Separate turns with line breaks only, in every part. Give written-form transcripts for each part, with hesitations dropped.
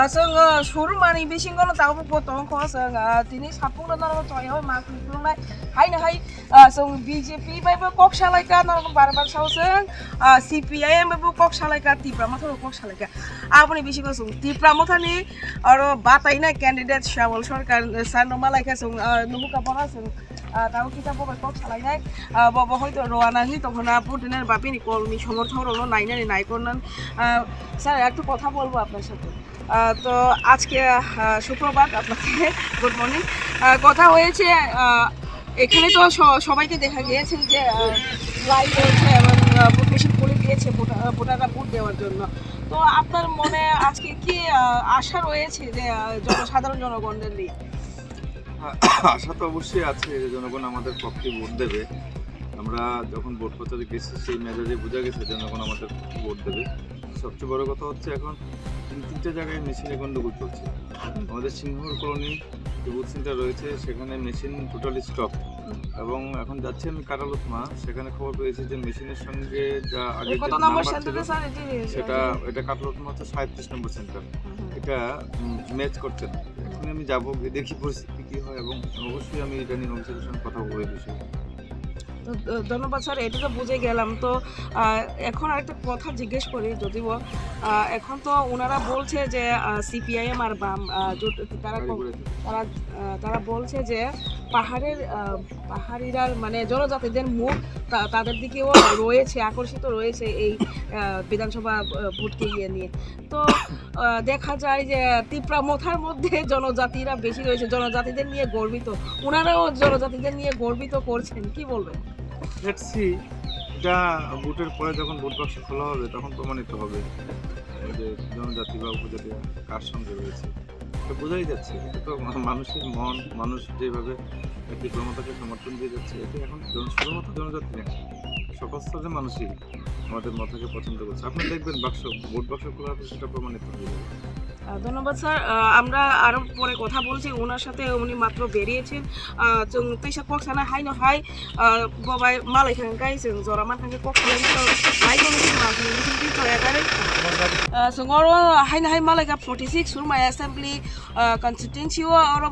जोङो सुरुमानि बिसिंखौनो दाउ गथ'खौ जोङो दिनै साफुंनो नांगौ जयै मा खुंफुंनाय हायनोहाय जों बिजेपि बायबो कक सालायगा नांगौ बार साव जों CPIM बायबो कक सालायगा तिप्रा माथारो कक सालायगा आपनि बिसिंखौ जों तिप्रा माथानि आरो बातायनाय कैंडिडेट शावल सरकार सानो मालायखा जों नुका बना जों दाउ किताब बबाय कक सालायनाय बबा हयতো रवाना हि তখন পুটিনের বাপিনি কলমি সমর্থন হলো নাইনানি নাই করলেন স্যার একটু কথা বলবো আপনার সাথে তো আজকে সুপ্রভাত আপনাকে গুড মর্নিং কথা হয়েছে এখানে তো সবাইকে দেখা গিয়েছে যে লাইন রয়েছে এবং ভোট মেশিন খুলে দিয়েছে ভোটাররা ভোট দেওয়ার জন্য তো আপনার মনে আজকে কি আশা রয়েছে যে সাধারণ জনগণদের নিয়ে
আশা তো অবশ্যই আছে যে জনগণ আমাদের পক্ষে ভোট দেবে আমরা যখন ভোট প্রচারে গেছি সেই মেজাজে বোঝা গেছে জনগণ আমাদের পক্ষে ভোট দেবে সবচেয়ে বড় কথা হচ্ছে এখন তিনটে জায়গায় মেশিনে গন্ডগোল চলছে আমাদের সিংহর কলোনি যে বুথ সেন্টার রয়েছে সেখানে মেশিন টোটালি স্টপ এবং এখন যাচ্ছি আমি কারালুতমা সেখানে খবর পেয়েছি যে মেশিনের সঙ্গে যা আগে সেটা এটা কারালুতমা হচ্ছে 37 নম্বর সেন্টার এটা ম্যাচ করছে না এখন আমি যাবো দেখি পরিস্থিতি কী হয় এবং অবশ্যই আমি এটা নিয়ে অফিসারের সঙ্গে কথা বলে বিষয়ে
ধন্যবাদ স্যার এটা তো বুঝে গেলাম তো এখন আরেকটা কথা জিজ্ঞেস করি যদিও এখন তো ওনারা বলছে যে CPIM আর বাম তারা বলছে যে পাহাড়িরা মানে জনজাতিদের মুখ তাদের দিকেও রয়েছে আকর্ষিত রয়েছে এই বিধানসভা ভোটকে ইয়ে নিয়ে তো দেখা যায় যে তিপ্রা মথার মধ্যে জনজাতিরা বেশি রয়েছে জনজাতিদের নিয়ে গর্বিত ওনারাও জনজাতিদের নিয়ে গর্বিত করছেন কি বলবেন
এটা ভোটের পরে যখন ভোট বাক্স খোলা হবে তখন প্রমাণিত হবে যে জনজাতি বা উপজাতি কার সঙ্গে রয়েছে এটা বোঝাই যাচ্ছে এটা তো মানুষের মন মানুষ যেভাবে বিক্রমতাকে সমর্থন দিয়ে যাচ্ছে এটা এখন শুধুমাত্র জনজাতি নেই সকল স্তরের মানুষই আমাদের মতাকে পছন্দ করছে আপনি দেখবেন ভোট বাক্স খোলা হবে সেটা প্রমাণিত হয়ে যাবে
ধন্যবাদ স্যার আমরা আরও পরে কথা বলছি ওনার সাথে উনি মাত্র বেরিয়েছেন जों तैसा कक साना हायनो हाय बबाय मालाय खांगाय जों जरा मान खांगाय कक खालामनो हाय जों माखौ जों थयागारै जों अरो हायनो हाय मालाय का 46 सुरमाय असेंबली कन्स्टिट्युएन्सि अरो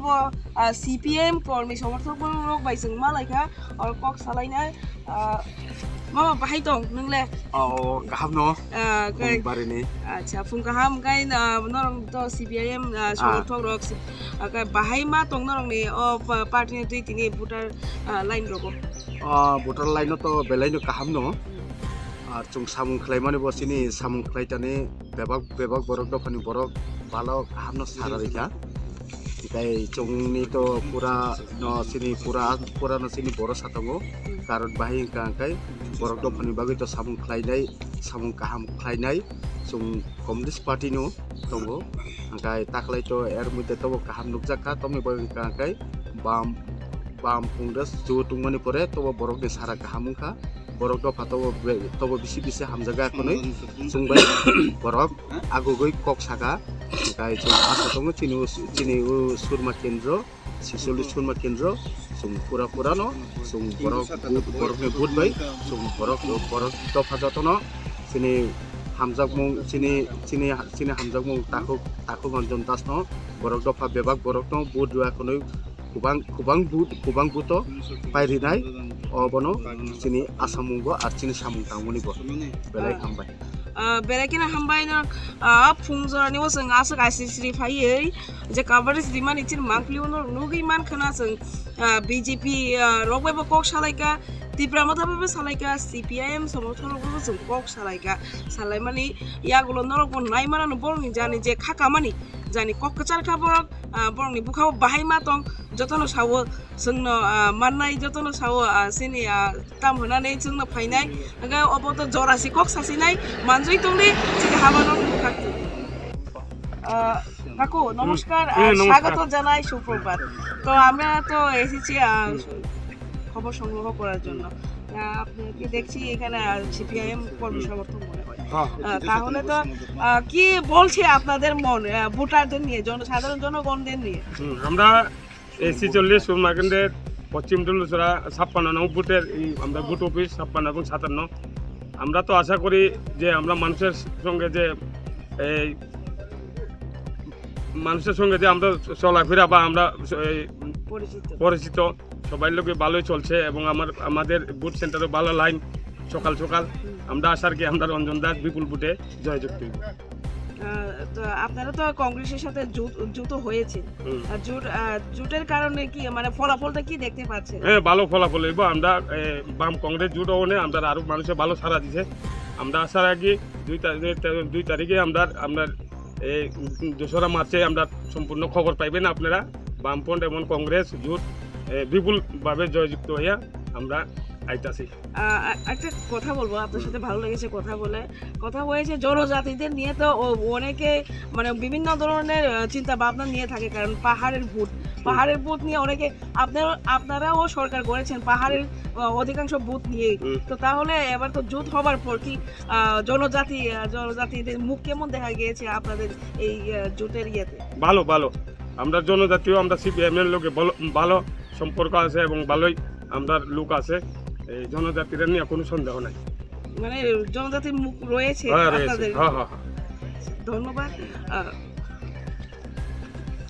CPM कर्मी समर्थक रक बाय जों मालाय का अरो कक सालायनाय Mama bahay dong nungle.
Gaham no. Bari ni.
Acha fung gaham kay norong to CPIM সমর্থক rock bahay ma tong norong ni party ni tui tini voter line rogo.
Voter line no to belai no gaham no. Ar chung samung khlaimani bo sini samung khlaitani bebak borok do phani borok balo gaham no sararika. Kai chungni to pura no sini boro satango karon bahay kai borok do phani bagui to samung khlainai samung kaham khlainai chung communist party no tongo kai taklai to er muite to kaham nukjaka tomi bagui kai bam pungdas ju tungmani pore to borok ni sara kahamungkha borok do phato to bisi hamjaga konoi chungbai borok agugoi kok saka kai chung asa tongo chini surma kendro sisoli surma kendro chung pura no chung borok ni vote bai chung borok to phajatono chini hamjakmung chini hamjakmung taku manjon das no borok do pha bebak borok no vote dua konoi kubang buto pairinai obono chini asamungo ar chini samung tangmoni bo belai hambai
बेरायखिना हामबायनो फुंजरानि जों आसो गासिस्रि फायै जे coverage दिमान इचिन मांक्लिउनो नुगै मानखना जों BJP रगबायबो कक सालायका Tipra माथाबो सालायका CPIM समर्थनबो जों कक सालायका सालायमानि यागुलो नरगबो नायमानानो बरनि जानि जे खाकामानि जानि ककचार खाबरक बरनि बुखाव बाहाय मा दं जतनो सावो जोंनो माननाय जतनो सावो सिनि ताम होनानै जोंनो फायनाय आगा अबो तो जरासि कक सासिनाय मानजय तंनि जे हाबानो बुखाखो কাকু নমস্কার স্বাগত জানাই সুপ্রভাত তো আমরা তো এসেছি খবর সংগ্রহ করার জন্য আপনাকে দেখছি এখানে CPIM কর্মী সমর্থক মনে হয় তাহলে তো কি বলছে আপনাদের মন ভোটারদের নিয়ে সাধারণ জনগণদের নিয়ে
আমরা এই 46 সুরমাকেন্দ্রের পশ্চিম ডুলুসরা 56 নং বুথের এই আমরা বুথ অফিস 56 এবং 57। আমরা তো আশা করি যে আমরা মানুষের সঙ্গে যে এই আমরা চলাফেরা বা আমরা এই পরিচিত সবাই লোকে ভালোই চলছে এবং আমাদের বুথ সেন্টারে ভালো লাইন সকাল আমরা আসার কি আমরা রঞ্জন দাস বিপুল বুথে জয়যুক্ত হইব।
তো আপনারা তো কংগ্রেসের সাথে যুক্ত হয়েছে, জোটের কারণে কি মানে ফলাফলটা কি দেখতে পাচ্ছেন?
হ্যাঁ, ভালো ফলাফল হইব। আমরা বাম কংগ্রেস জোট হনে আমরা আরো মানুষের ভালো সাড়া দিছে। আমরা আসার আগে 2 তারিখে আমরা এই 2রা মার্চে আমরা সম্পূর্ণ খবর পাইবেন আপনারা। বামফ্রন্ট এবং কংগ্রেস জোট বিপুলভাবে জয়যুক্ত হইয়া আমরা আইতাছি।
একটা কথা বলবো, আপনার সাথে ভালো লেগেছে কথা হয়েছে জনজাতিদের নিয়ে। তো অনেকে মানে বিভিন্ন ধরনের চিন্তা ভাবনা নিয়ে থাকে, কারণ পাহাড়ের বুথ নিয়ে অনেকে আপনারাও সরকার করেছেন পাহাড়ের অধিকাংশ বুথ নিয়ে। তো তাহলে এবার তো জোট হবার পর কি জনজাতিদের মুখ কেমন দেখা গিয়েছে আপনাদের এই জোটের ইয়েতে?
ভালো আমরা জনজাতীয়, আমরা সিপিএম এর লোকে ভালো সম্পর্ক আছে এবং ভালোই আমরা লোক আছে। এই জনজাতিদের নিয়ে কোনো সন্দেহ নাই,
মানে জনজাতির মুখ রয়েছে আপনাদের।
হ্যাঁ।
ধন্যবাদ।